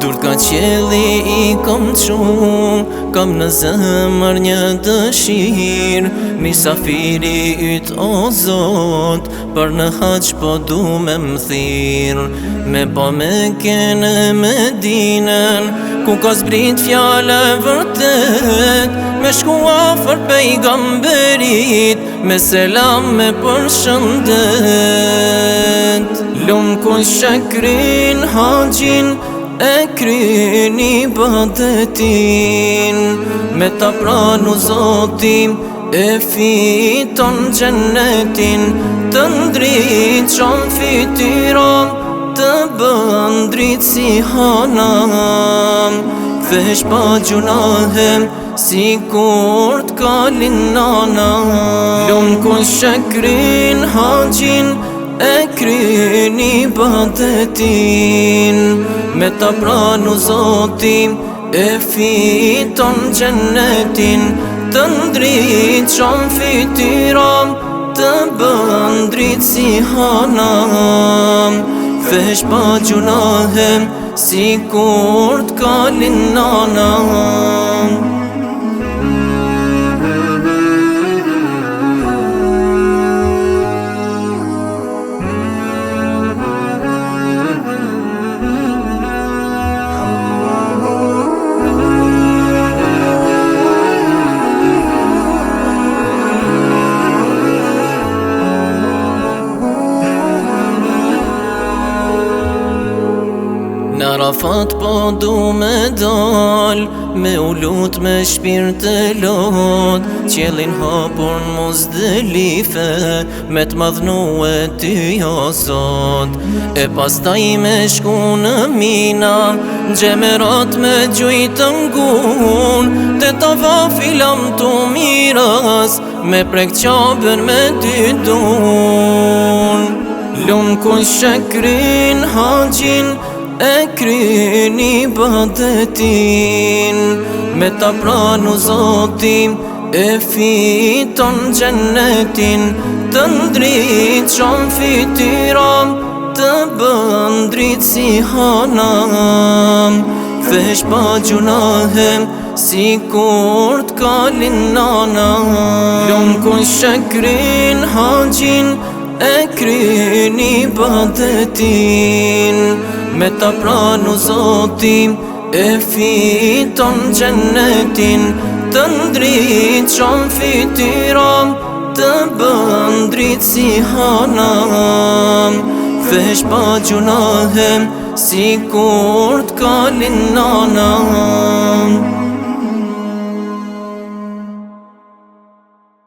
Durt ka qelli I kom qu, kam në zemër një dëshirë, misafiri yt o Zot, për në haq po du me m'thirë, me po me kene Medinën, ku ka zbrit fjale vërtet, me shku afër pejgamberit, me selam me përshëndet. Lumë ku shekrin haqin, e kryen ibadetin, me ta pranu Zotin, e fiton gjennetin, të ndriqon fytyron, të bën dritë si hanam, thesh pa gjunahem, si kur t'kalin nana. Lumë ku shekrin haqin, e kryen ibadetin, me ta pranu Zotin, e fiton gjennetin, të ndriqon fytyron, të bën dritë si hanam, thesh pa gjunahem, si kur t'kalin nana. Në Arafat po du me dal, me u lut me shpirt e lot, qelin hapur Muzdelife, me t'madhnu e ty o Zot, e pastaj me shku në Mina, gjemerat me gjujt ngun, te tavafi lam tu miras, me prek qabën me dy dun. Lumë ku shekrin haqin, e kryen ibadetin, me ta pranu Zotin, e fiton gjennetin, të ndriqon fytyron, të bën dritë si hanam, thesh pa gjunahem, si kur t'kalin nana. Lumë ku shekrin haqin, e kryen ibadetin, me ta pranu Zotin, e fiton gjennetin, të ndriqon fytyron, të bën dritë si hanam, thesh pa gjunahem, si kur t'kalin nana.